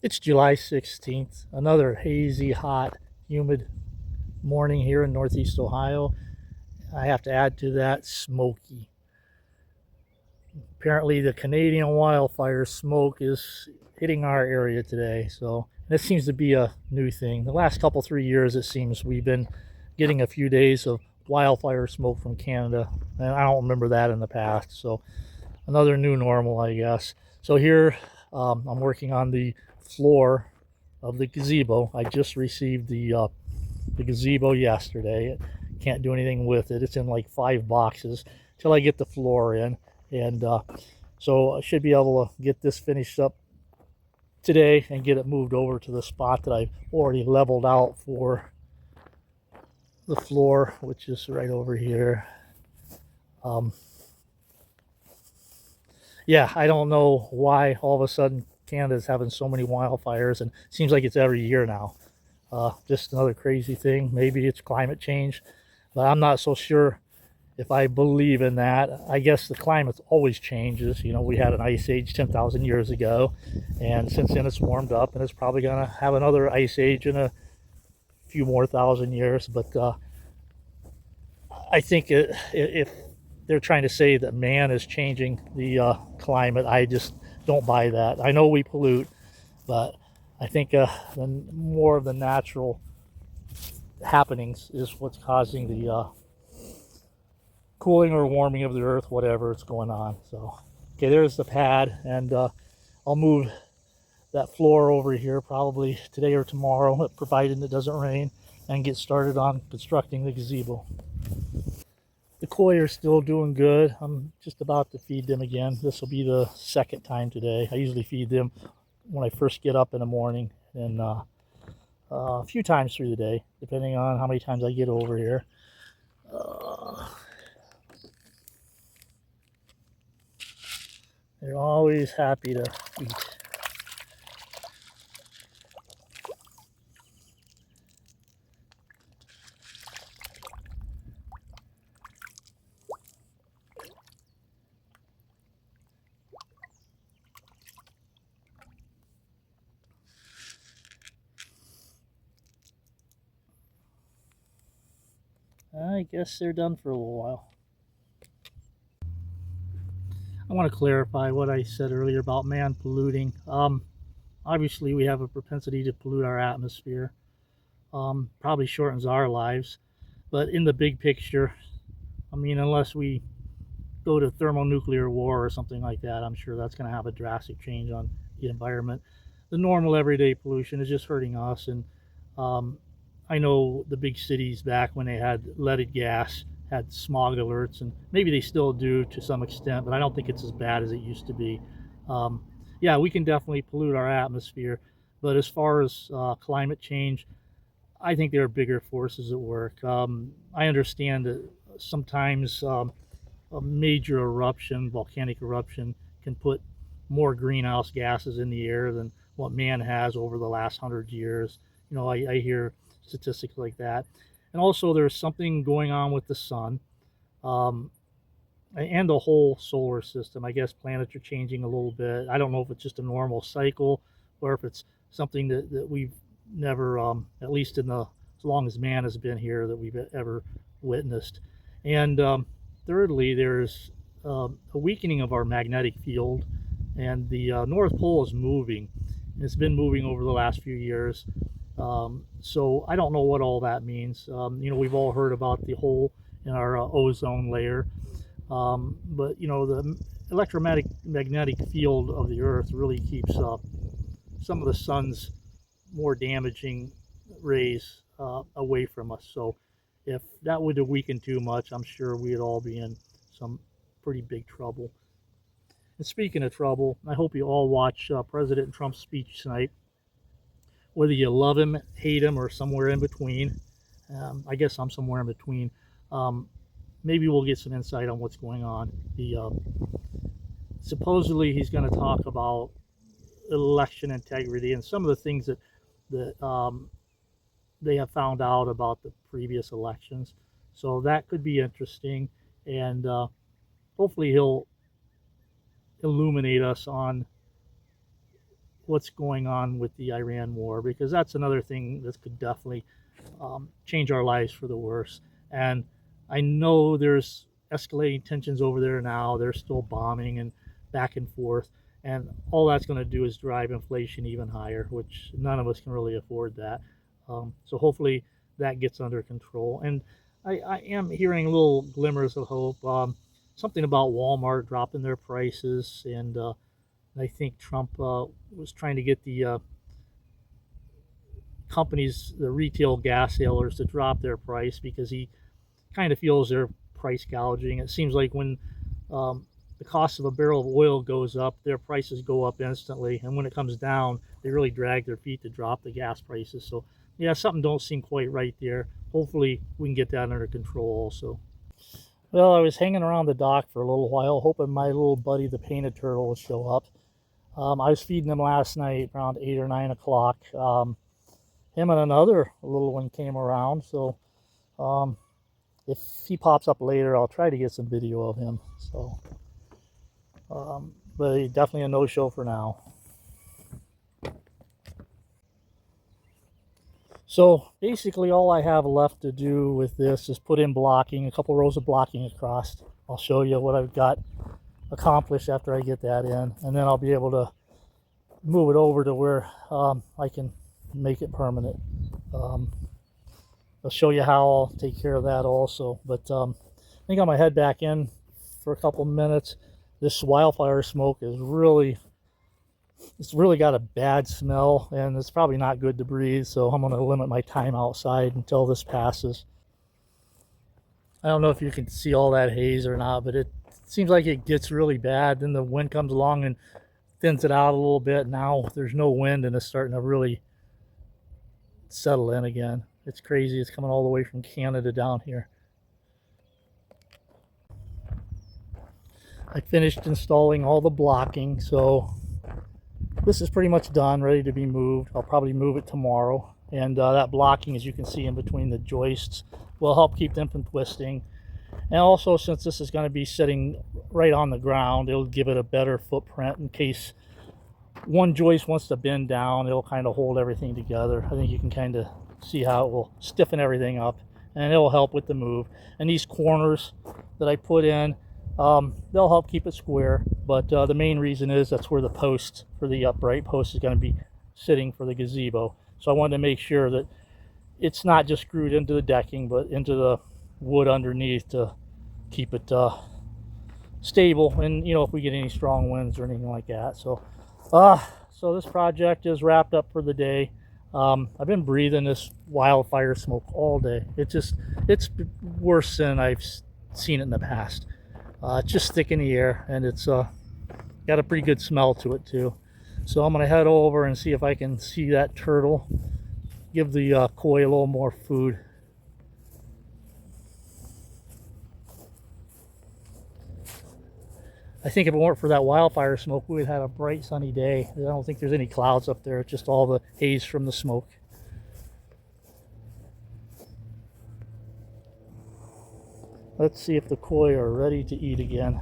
It's July 16th, another hazy, hot, humid morning here in Northeast Ohio. I have to add to that smoky. Apparently, the Canadian wildfire smoke is hitting our area today. So, this seems to be a new thing. The last couple, 3 years, it seems we've been getting a few days of wildfire smoke from Canada. And I don't remember that in the past. So, another new normal, I guess. So, here I'm working on the floor of the gazebo. I just received the gazebo yesterday. Can't do anything with it. It's in like 5 boxes till I get the floor in, and so I should be able to get this finished up today and get it moved over to the spot that I've already leveled out for the floor, which is right over here. Um, yeah, I don't know why all of a sudden Canada's having so many wildfires, and it seems like it's every year now. Just another crazy thing. Maybe it's climate change, but I'm not so sure if I believe in that. I guess the climate always changes. You know, we had an ice age 10,000 years ago, and since then it's warmed up, and it's probably going to have another ice age in a few more thousand years. But I think if they're trying to say that man is changing the climate, I just don't buy that. I know we pollute, but I think more of the natural happenings is what's causing the cooling or warming of the earth, whatever is going on. So, okay, there's the pad, and I'll move that floor over here probably today or tomorrow, provided it doesn't rain, and get started on constructing the gazebo. The koi are still doing good. I'm just about to feed them again. This will be the second time today. I usually feed them when I first get up in the morning, and a few times through the day, depending on how many times I get over here. Uh, they're always happy to eat. I guess they're done for a little while. I want to clarify what I said earlier about man polluting. Obviously, we have a propensity to pollute our atmosphere. Probably shortens our lives, but in the big picture, I mean, unless we go to thermonuclear war or something like that, I'm sure that's going to have a drastic change on the environment. The normal everyday pollution is just hurting us, and um, I know the big cities back when they had leaded gas had smog alerts, and maybe they still do to some extent, but I don't think it's as bad as it used to be. Um, yeah, we can definitely pollute our atmosphere, but as far as climate change, I think there are bigger forces at work. I understand that sometimes a major eruption, volcanic eruption, can put more greenhouse gases in the air than what man has over the last 100 years. You know, I hear statistics like that. And also, there's something going on with the sun um, and the whole solar system. I guess planets are changing a little bit. I don't know if it's just a normal cycle or if it's something that we've never, at least in the as long as man has been here, that we've ever witnessed. And thirdly, there's a weakening of our magnetic field, and the North Pole is moving. It's been moving over the last few years. So I don't know what all that means. You know, we've all heard about the hole in our ozone layer, but you know, the electromagnetic field of the Earth really keeps some of the sun's more damaging rays away from us. So if that would have weakened too much, I'm sure we'd all be in some pretty big trouble. And speaking of trouble, I hope you all watch President Trump's speech tonight. Whether you love him, hate him, or somewhere in between, I guess I'm somewhere in between. Um, Maybe we'll get some insight on what's going on. Supposedly he's going to talk about election integrity and some of the things that they have found out about the previous elections. So that could be interesting, and hopefully he'll illuminate us on what's going on with the Iran war, because that's another thing that could definitely change our lives for the worse. And I know there's escalating tensions over there now. They're still bombing and back and forth. And all that's going to do is drive inflation even higher, which none of us can really afford that. So hopefully that gets under control. And I am hearing little glimmers of hope. Something about Walmart dropping their prices, and I think Trump was trying to get the companies, the retail gas sellers, to drop their price because he kind of feels they're price gouging. It seems like when the cost of a barrel of oil goes up, their prices go up instantly, and when it comes down, they really drag their feet to drop the gas prices. So, yeah, something don't seem quite right there. Hopefully, we can get that under control also. Well, I was hanging around the dock for a little while, hoping my little buddy, the painted turtle, would show up. I was feeding him last night around 8 or 9 o'clock. Him and another little one came around, so if he pops up later, I'll try to get some video of him. So, but definitely a no-show for now. So basically all I have left to do with this is put in blocking, a couple rows of blocking across. I'll show you what I've got accomplished after I get that in, and then I'll be able to move it over to where I can make it permanent. I'll show you how I'll take care of that also. But I think I'm gonna head back in for a couple minutes. This wildfire smoke is it's really got a bad smell, and it's probably not good to breathe, so I'm gonna limit my time outside until this passes. I don't know if you can see all that haze or not, but it seems like it gets really bad. Then the wind comes along and thins it out a little bit. Now there's no wind, and it's starting to really settle in again. It's crazy. It's coming all the way from Canada down here. I finished installing all the blocking, so this is pretty much done, ready to be moved. I'll probably move it tomorrow. And that blocking, as you can see in between the joists, will help keep them from twisting. And also, since this is going to be sitting right on the ground, it'll give it a better footprint in case one joist wants to bend down. It'll kind of hold everything together. I think you can kind of see how it will stiffen everything up, and it'll help with the move. And these corners that I put in, they'll help keep it square, but the main reason is that's where the post for the upright post is going to be sitting for the gazebo. So I wanted to make sure that it's not just screwed into the decking, but into the wood underneath to keep it stable, and you know, if we get any strong winds or anything like that. So so this project is wrapped up for the day. I've been breathing this wildfire smoke all day. It's worse than I've seen it in the past. It's just thick in the air, and it's got a pretty good smell to it too. So I'm gonna head over and see if I can see that turtle, give the koi a little more food. I think if it weren't for that wildfire smoke, we would have had a bright sunny day. I don't think there's any clouds up there, it's just all the haze from the smoke. Let's see if the koi are ready to eat again.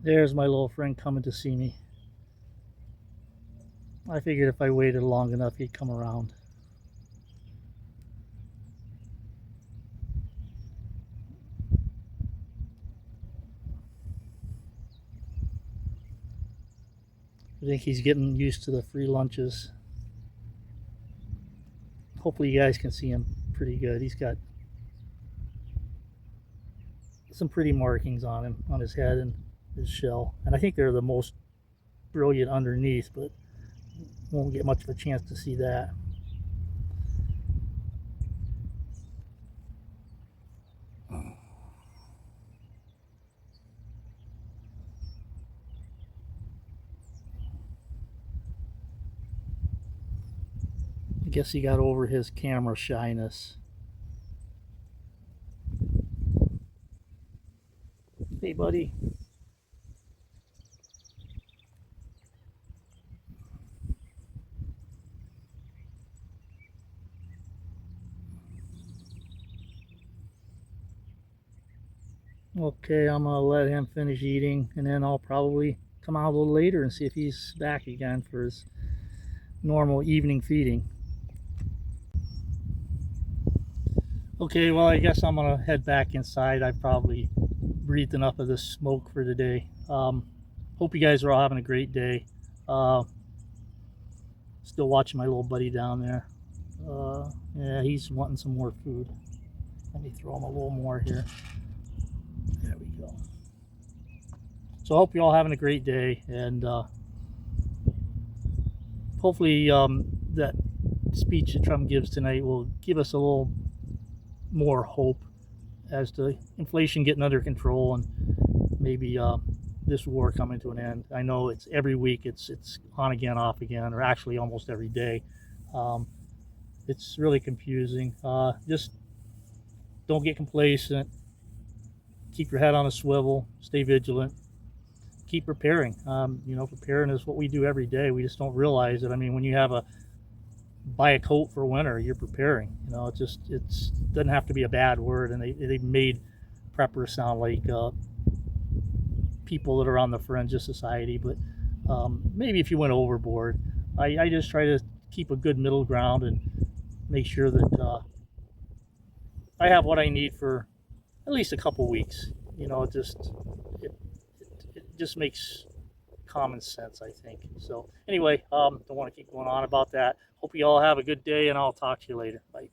There's my little friend coming to see me. I figured if I waited long enough, he'd come around. I think he's getting used to the free lunches. Hopefully you guys can see him pretty good. He's got some pretty markings on him, on his head and his shell. And I think they're the most brilliant underneath, but won't get much of a chance to see that. guess he got over his camera shyness. Hey, buddy. Okay, I'm gonna let him finish eating, and then I'll probably come out a little later and see if he's back again for his normal evening feeding. Okay, well, I guess I'm gonna head back inside. I probably breathed enough of this smoke for today. Hope you guys are all having a great day. Still watching my little buddy down there. Yeah, he's wanting some more food. Let me throw him a little more here. There we go. So I hope you're all having a great day, and hopefully that speech that Trump gives tonight will give us a little more hope as to inflation getting under control and maybe this war coming to an end. I know it's every week, it's on again, off again, or actually almost every day. It's really confusing. Just don't get complacent. Keep your head on a swivel. Stay vigilant. Keep preparing. Preparing is what we do every day. We just don't realize it. I mean, when you have buy a coat for winter, you're preparing. It doesn't have to be a bad word. And they made preppers sound like people that are on the fringe of society. But maybe if you went overboard, I just try to keep a good middle ground and make sure that I have what I need for at least a couple weeks. It just makes common sense, I think. So anyway, don't want to keep going on about that. Hope you all have a good day, and I'll talk to you later. Bye.